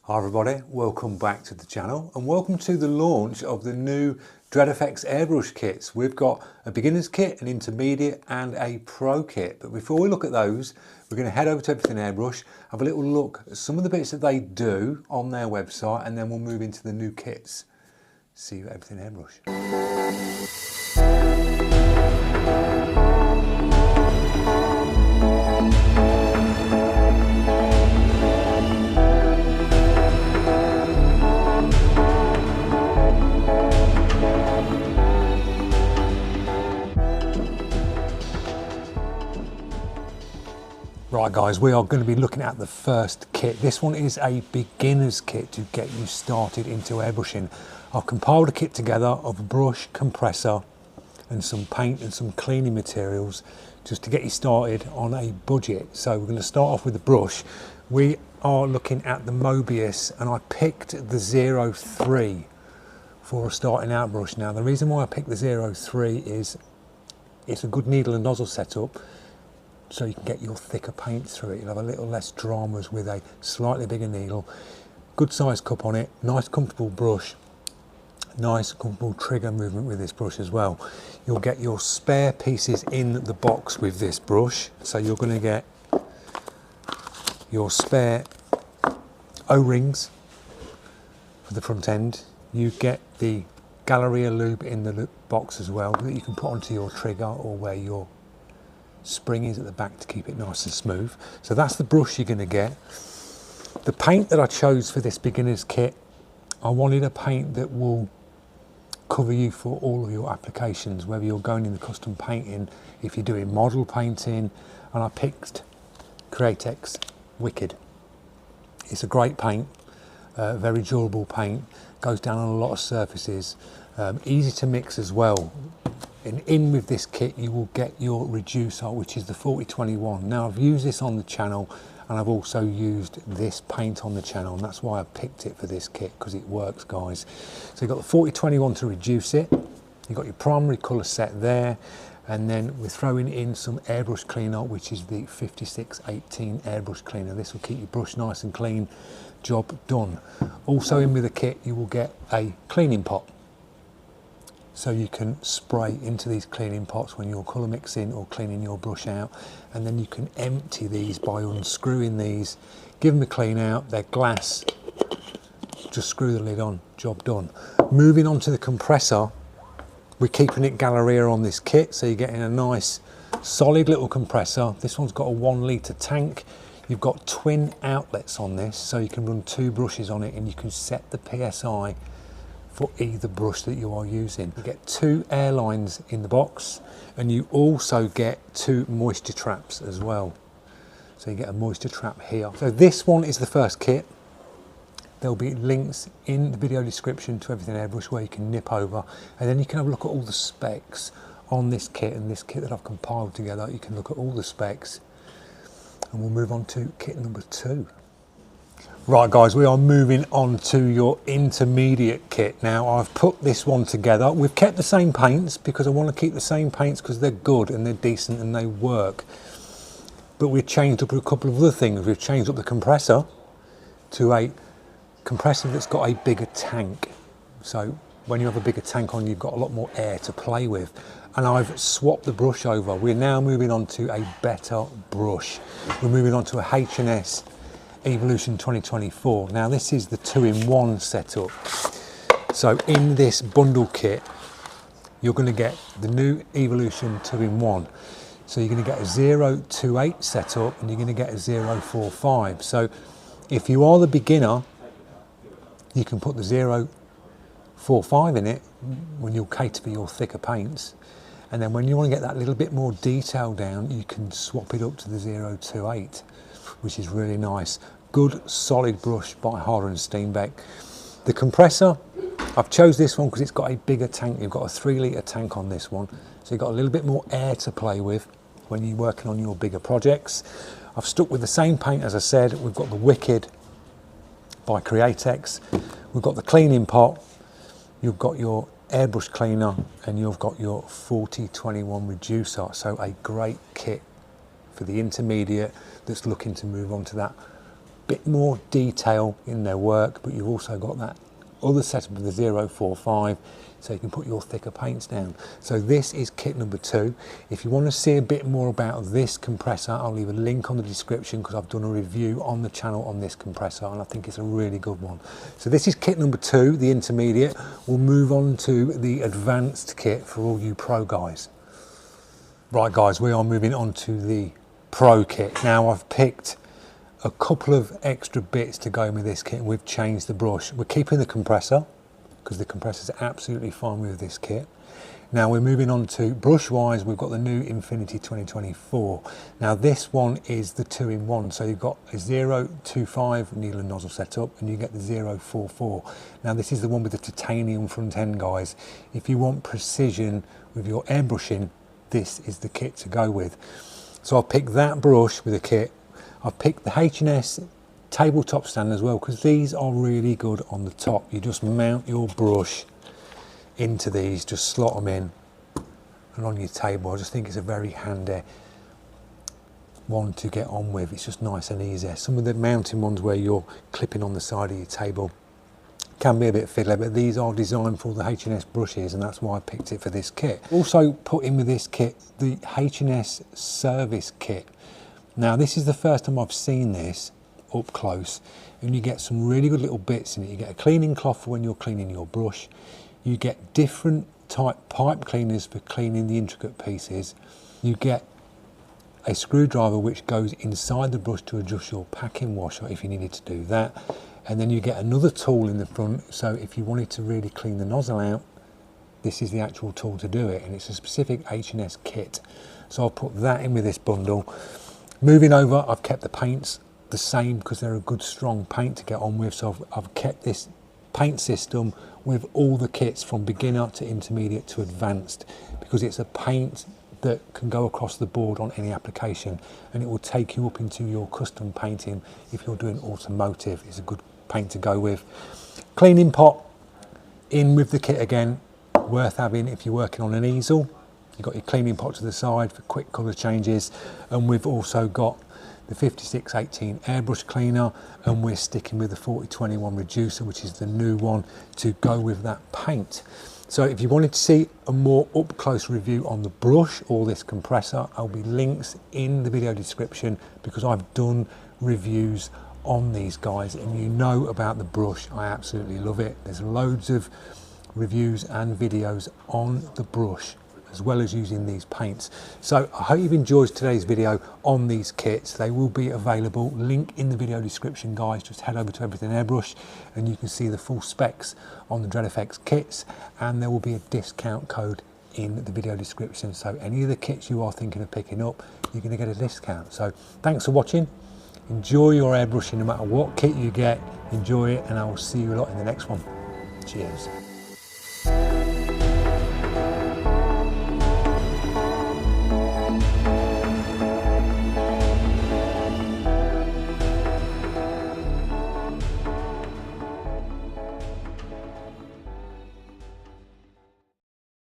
Hi everybody, welcome back to the channel and welcome to the launch of the new Dred FX Airbrush Kits. We've got a beginner's kit, an intermediate and a pro kit. But before we look at those, we're going to head over to Everything Airbrush, have a little look at some of the bits that they do on their website, and then we'll move into the new kits. See you at Everything Airbrush. Right guys, we are going to be looking at the first kit. This one is a beginner's kit to get you started into airbrushing. I've compiled a kit together of a brush, compressor and some paint and some cleaning materials just to get you started on a budget. So we're going to start off with the brush. We are looking at the Mobius and I picked the 03 for a starting out brush. Now the reason why I picked the 03 is it's a good needle and nozzle setup, so you can get your thicker paint through it. You'll have a little less dramas with a slightly bigger needle. Good size cup on it, nice comfortable brush, nice comfortable trigger movement with this brush as well. You'll get your spare pieces in the box with this brush, so you're going to get your spare O-rings for the front end. You get the Galleria lube in the box as well that you can put onto your trigger or where your spring is at the back to keep it nice and smooth. So that's the brush you're going to get. The paint that I chose for this beginner's kit, I wanted a paint that will cover you for all of your applications, whether you're going in the custom painting, if you're doing model painting, and I picked Createx Wicked. It's a great paint, very durable paint, goes down on a lot of surfaces, easy to mix as well. And in with this kit you will get your reducer, which is the 4021. Now I've used this on the channel and I've also used this paint on the channel, and that's why I picked it for this kit, because it works guys. So you've got the 4021 to reduce it, you've got your primary colour set there, and then we're throwing in some airbrush cleaner, which is the 5618 airbrush cleaner. This will keep your brush nice and clean, job done. Also in with the kit you will get a cleaning pot, so you can spray into these cleaning pots when you're colour mixing or cleaning your brush out, and then you can empty these by unscrewing these, give them a clean out, they're glass, just screw the lid on, job done. Moving on to the compressor, we're keeping it Galleria on this kit, so you're getting a nice solid little compressor. This one's got a 1 litre tank. You've got twin outlets on this, so you can run 2 brushes on it and you can set the PSI for either brush that you are using. You get 2 air lines in the box, and you also get 2 moisture traps as well. So you get a moisture trap here. So this one is the first kit. There'll be links in the video description to Everything Airbrush where you can nip over, and then you can have a look at all the specs on this kit and this kit that I've compiled together. You can look at all the specs, and we'll move on to kit number 2. Right guys, we are moving on to your intermediate kit. Now I've put this one together. We've kept the same paints because I want to keep the same paints because they're good and they're decent and they work. But we've changed up a couple of other things. We've changed up the compressor to a compressor that's got a bigger tank. So when you have a bigger tank on, you've got a lot more air to play with. And I've swapped the brush over. We're now moving on to a better brush. We're moving on to a H&S Evolution 2024. Now this is the 2-in-1 setup. So in this bundle kit you're going to get the new Evolution 2-in-1. So you're going to get a 028 setup and you're going to get a 045. So if you are the beginner, you can put the 045 in it when you'll cater for your thicker paints, and then when you want to get that little bit more detail down you can swap it up to the 028, which is really nice. Good solid brush by Harder and Steenbeck. The compressor, I've chose this one because it's got a bigger tank. You've got a 3 litre tank on this one, so you've got a little bit more air to play with when you're working on your bigger projects. I've stuck with the same paint as I said. We've got the Wicked by Createx. We've got the cleaning pot. You've got your airbrush cleaner and you've got your 4021 reducer. So a great kit for the intermediate that's looking to move on to that bit more detail in their work, but you've also got that other setup of the 045, so you can put your thicker paints down. So this is kit number 2. If you want to see a bit more about this compressor, I'll leave a link on the description because I've done a review on the channel on this compressor and I think it's a really good one. So this is kit number 2, the intermediate. We'll move on to the advanced kit for all you pro guys. Right guys, we are moving on to the pro kit. Now I've picked a couple of extra bits to go in with this kit. We've changed the brush. We're keeping the compressor because the compressor is absolutely fine with this kit. Now we're moving on to brush wise. We've got the new Infinity 2024. Now this one is the 2-in-1, so you've got a 025 needle and nozzle setup and you get the 044. Now this is the one with the titanium front end, guys. If you want precision with your airbrushing, this is the kit to go with. So I'll pick that brush with a kit. I've picked the H&S tabletop stand as well because these are really good on the top. You just mount your brush into these, just slot them in and on your table. I just think it's a very handy one to get on with. It's just nice and easy. Some of the mounting ones where you're clipping on the side of your table can be a bit fiddly, but these are designed for the H&S brushes and that's why I picked it for this kit. Also put in with this kit the H&S service kit. Now this is the first time I've seen this up close and you get some really good little bits in it. You get a cleaning cloth for when you're cleaning your brush. You get different type pipe cleaners for cleaning the intricate pieces. You get a screwdriver which goes inside the brush to adjust your packing washer if you needed to do that. And then you get another tool in the front, so if you wanted to really clean the nozzle out, this is the actual tool to do it, and it's a specific H&S kit. So I'll put that in with this bundle. Moving over, I've kept the paints the same because they're a good strong paint to get on with, so I've kept this paint system with all the kits from beginner to intermediate to advanced because it's a paint that can go across the board on any application and it will take you up into your custom painting. If you're doing automotive, it's a good paint to go with. Cleaning pot in with the kit again, worth having if you're working on an easel. You've got your cleaning pot to the side for quick colour changes, and we've also got the 5618 airbrush cleaner, and we're sticking with the 4021 reducer, which is the new one to go with that paint. So if you wanted to see a more up close review on the brush or this compressor, there'll be links in the video description because I've done reviews on these guys and you know about the brush. I absolutely love it. There's loads of reviews and videos on the brush as well as using these paints. So I hope you've enjoyed today's video on these kits. They will be available, link in the video description, guys. Just head over to Everything Airbrush and you can see the full specs on the Dred FX kits, and there will be a discount code in the video description. So any of the kits you are thinking of picking up, you're going to get a discount. So thanks for watching. Enjoy your airbrushing no matter what kit you get. Enjoy it, and I will see you a lot in the next one. Cheers.